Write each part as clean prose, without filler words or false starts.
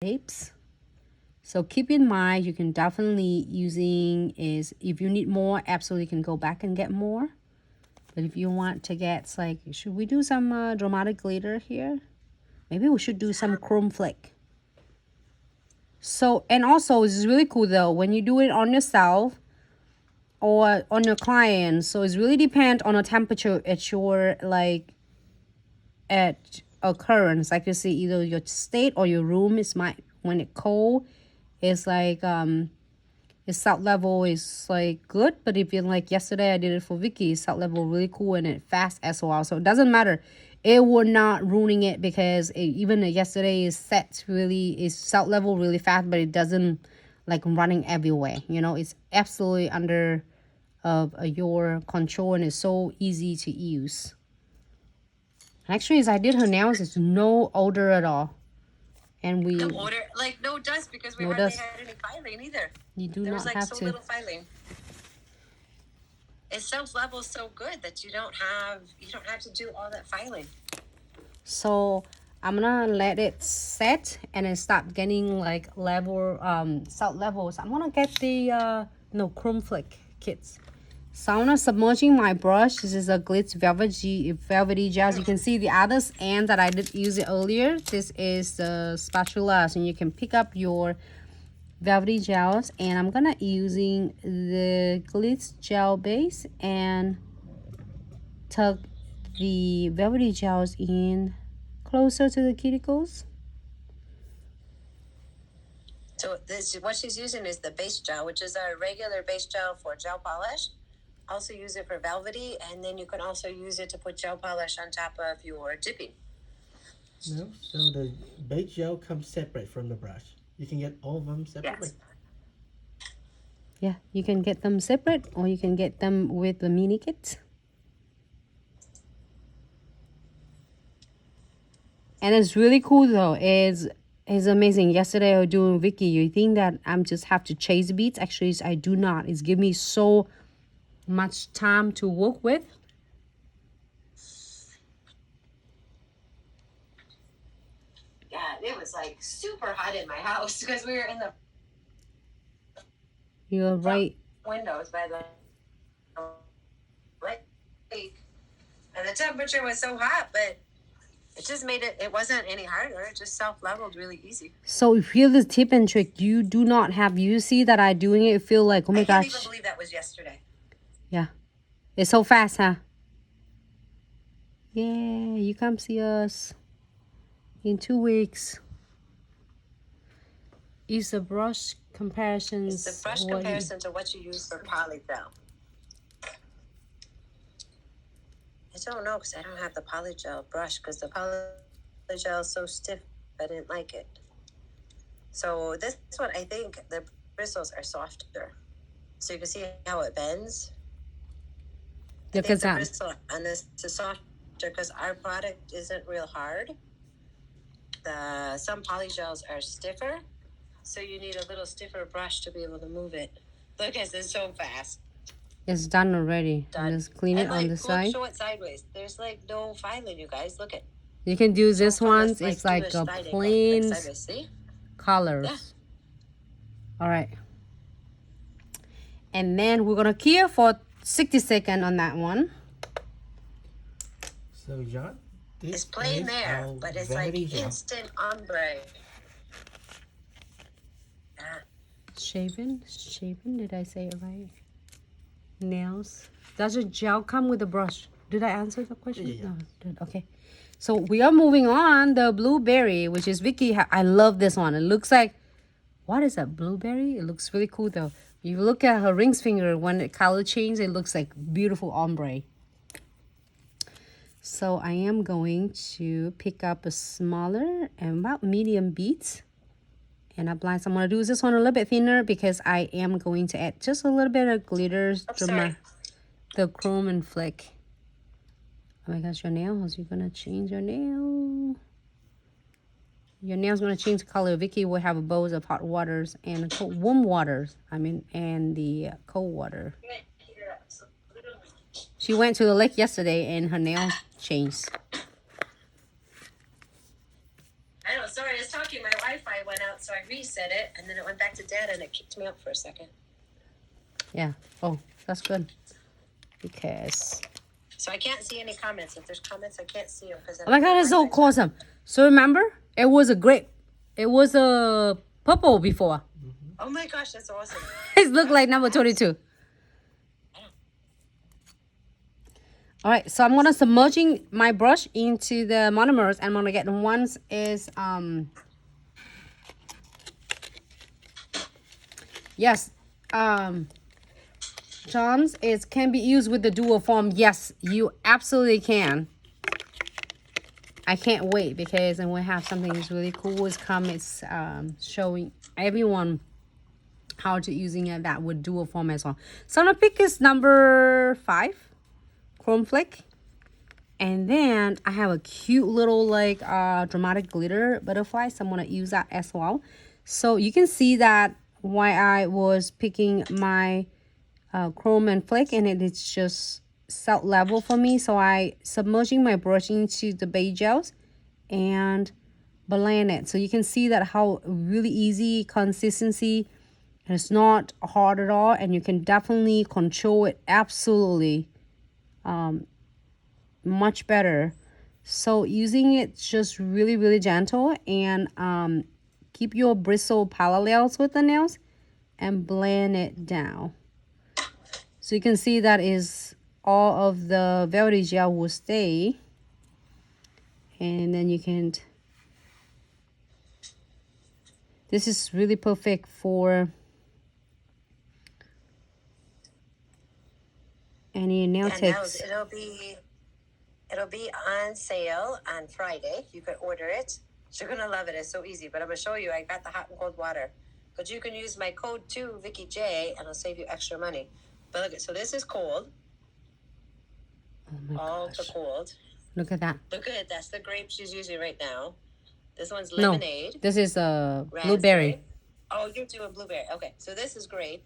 tapes. So keep in mind, you can definitely using is, if you need more, absolutely can go back and get more. But if you want to get, like, should we do some dramatic glitter here? Maybe we should do some chrome flake. So, and also it's really cool though, when you do it on yourself or on your client. So it's really depend on the temperature at your, like, at occurrence. Like you see, either your state or your room is when it cold, it's like, its salt level is like good. But if you're like yesterday, I did it for Vicky, salt level really cool and it fast as well. So it doesn't matter. It will not ruining it because even yesterday is set really, is salt level really fast, but it doesn't like running everywhere. You know, it's absolutely under of your control and it's so easy to use. Actually, as I did her nails, it's no odor at all. And we no odor, like no dust, because we hardly had any filing either. You do there not was like have so to. little filing. It self-levels so good that you don't have to do all that filing. So I'm gonna let it set and then start getting like level salt levels. I'm gonna get the chrome flake kits. So I'm gonna submerging my brush. This is a Glitz Velvetty Gel. You can see the others and that I did use it earlier. This is the spatula, so you can pick up your velvety gels, and I'm gonna using the Glitz gel base and tuck the velvety gels in closer to the cuticles. So what she's using is the base gel, which is our regular base gel for gel polish. Also use it for velvety, and then you can also use it to put gel polish on top of your dipping. No, so the base gel comes separate from the brush. You can get all of them separately. Yes. Yeah, you can get them separate or you can get them with the mini kit. And it's really cool though. It's amazing. Yesterday I was doing Vicky. You think that I'm just have to chase beats? Actually, I do not. It's give me so much time to work with. Yeah, it was like super hot in my house because we were in the You're right. windows by the lake, and the temperature was so hot, but it just made it wasn't any harder. It just self-leveled really easy. So if here's the tip and trick, you do not have, you see that I doing it, feel like, oh my gosh. I can't even believe that was yesterday. Yeah. It's so fast, huh? Yeah, you come see us in 2 weeks. Is the brush comparisons? It's the brush comparison to what you use for polygel. I don't know because I don't have the polygel brush because the polygel is so stiff. I didn't like it. So this one, I think the bristles are softer. So you can see how it bends. I think the bristle on this is softer because our product isn't real hard. Some polygels are stiffer, so you need a little stiffer brush to be able to move it. Look, it's so fast. It's done already. Done. Just clean it on the side. Show it sideways. There's like no filing, you guys. Look at. You can do this one. It's like a plain colors. Yeah. All right. And then we're gonna cure for 60 seconds on that one. So John, it's plain there, but it's like instant ombre. Shaven? Did I say it right? Nails. Does a gel come with a brush? Did I answer the question? Yeah. No, okay. So we are moving on. The blueberry, which is Vicky. I love this one. It looks like, what is that, blueberry? It looks really cool though. You look at her ring finger, when the color changes, it looks like beautiful ombre. So I am going to pick up a smaller and about medium beads and apply some. I'm going to do this one a little bit thinner because I am going to add just a little bit of glitter to the chrome and flick. Oh my gosh, your nails. You're going to change your nail. Your nail's going to change color. Vicky will have a bowl of hot waters and warm waters. And the cold water. She went to the lake yesterday and her nails changed. I know, sorry, I was talking. My Wi-Fi went out out, so I reset it, and then it went back to data, and it kicked me out for a second. Yeah. Oh, that's good. Because So I can't see any comments. If there's comments, I can't see them. oh my god, it's so awesome. So remember, it was a purple before. Oh my gosh, that's awesome. It looked like number 22. All right, so I'm gonna submerging my brush into the monomers, and I'm gonna get ones is yes, John's is can be used with the dual form. Yes, you absolutely can. I can't wait because then we have something that's really cool. It's showing everyone how to using it that with dual form as well. So I'm gonna pick is number 5. Chrome flick, and then I have a cute little like dramatic glitter butterfly, so I'm gonna use that as well. So you can see that why I was picking my chrome and flick, and it's just set level for me. So I submerging my brush into the beige gels and blend it, so you can see that how really easy consistency, and it's not hard at all, and you can definitely control it absolutely much better. So using it just really gentle, and keep your bristle parallels with the nails and blend it down. So you can see that is all of the Velvetty Gel will stay, and then you can, this is really perfect for any nail tips. It'll be on sale on Friday. You can order it. You're gonna love it. It's so easy. But I'm gonna show you. I got the hot and cold water. But you can use my code too, Vicky J, and it'll save you extra money. But look, so this is cold. Oh my All gosh. to cold. Look at that. Look at it. That's the grape she's using right now. This one's No, lemonade. this is a Raspberry. blueberry. Oh, you're doing blueberry. Okay, so this is grape.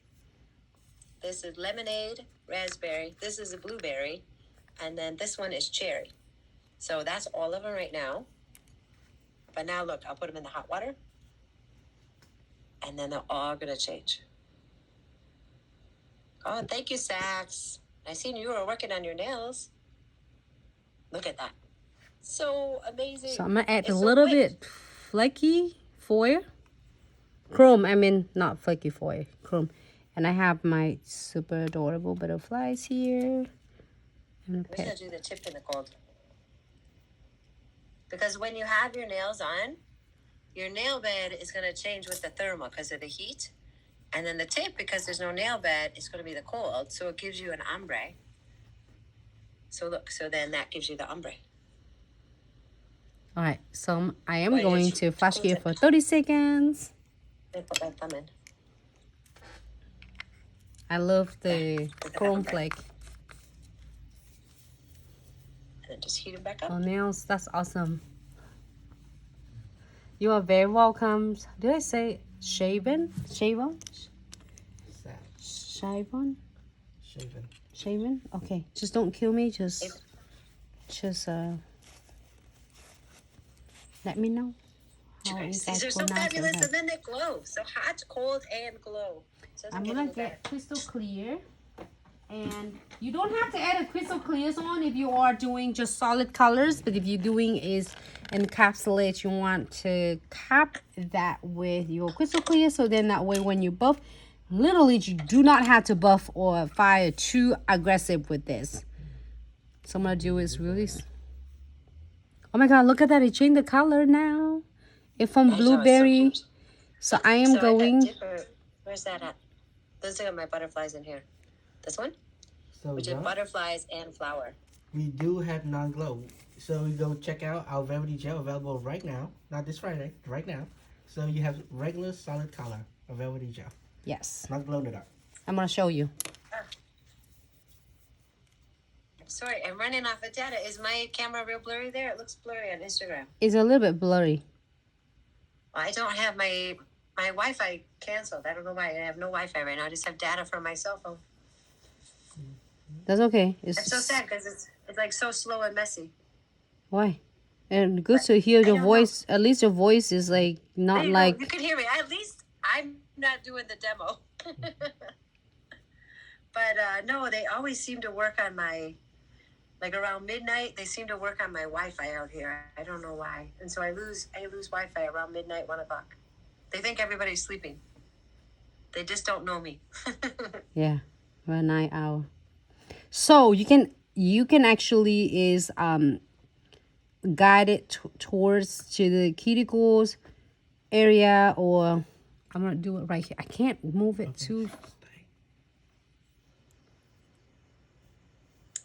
This is lemonade, raspberry. This is a blueberry. And then this one is cherry. So that's all of them right now. But now look, I'll put them in the hot water. And then they're all going to change. Oh, thank you, Sax. I seen you were working on your nails. Look at that. So amazing. So I'm going to add It's a so little quick. bit flaky foil. Chrome, I mean, not flaky foil, chrome. And I have my super adorable butterflies here. I'm going to do the tip in the cold. Because when you have your nails on, your nail bed is going to change with the thermal because of the heat. And then the tip, because there's no nail bed, is going to be the cold. So it gives you an ombre. So look, so then that gives you the ombre. All right, so I am Why going did you to flash close here it? for 30 seconds. Let me put my thumb in. I love the chrome flake And then just heat it back up. on nails. That's awesome. You are very welcome. Did I say shaven? Shaven? Sad. Shaven? Shaven. Shaven? Okay. Just don't kill me. Just let me know how you These guys are so pronounce fabulous, it. and then they glow. So hot, cold, and glow. So it I'm doesn't gonna any better. get crystal clear, and you don't have to add a crystal clears on if you are doing just solid colors, but if you're doing is encapsulate, you want to cap that with your crystal clear, so then that way when you buff, literally you do not have to buff or fire too aggressive with this. So I'm gonna do is really, oh my god, look at that, it changed the color now. It's from I know, it's so blueberry. cute. So I am So I got going. different. Where's that at? Those are my butterflies in here. This one, So which is John, butterflies and flower. we do have non-glow. So you go check out our Velvetty Gel available right now. Not this Friday, right now. So you have regular solid color of Velvetty Gel. Yes, Not glowed it up. I'm gonna show you. Sorry, I'm running off of data. Is my camera real blurry there? It looks blurry on Instagram. It's a little bit blurry. Well, I don't have my Wi-Fi canceled. I don't know why. I have no Wi-Fi right now. I just have data from my cell phone. That's okay. I'm so sad because it's like so slow and messy. Why? And good to hear your don't know. voice. At least your voice is like There not you like go. You can hear me. At least I'm not doing the demo. But no, they always seem to work on my, like around midnight. They seem to work on my Wi-Fi out here. I don't know why, and so I lose Wi-Fi around midnight, 1 o'clock. They think everybody's sleeping. They just don't know me. yeah, we're a night owl. So you can actually is guide it towards to the cuticles area, or I'm gonna do it right here. I can't move it too.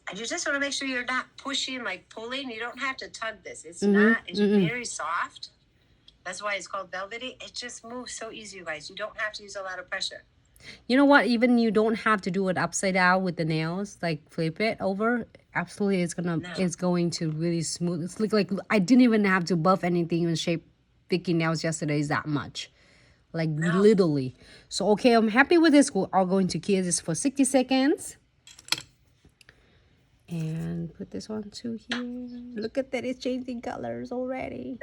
And you just want to make sure you're not pushing, like pulling. You don't have to tug this. It's not. It's very soft. That's why it's called velvety. It just moves so easy, you guys. You don't have to use a lot of pressure. You know what? Even you don't have to do it upside down with the nails. Like flip it over. Absolutely, it's going to really smooth. It's like I didn't even have to buff anything and shape Vicky nails yesterday. Is that much? Like literally. So okay, I'm happy with this. We're all going to cure this for 60 seconds. And put this on to here. Look at that, it's changing colors already.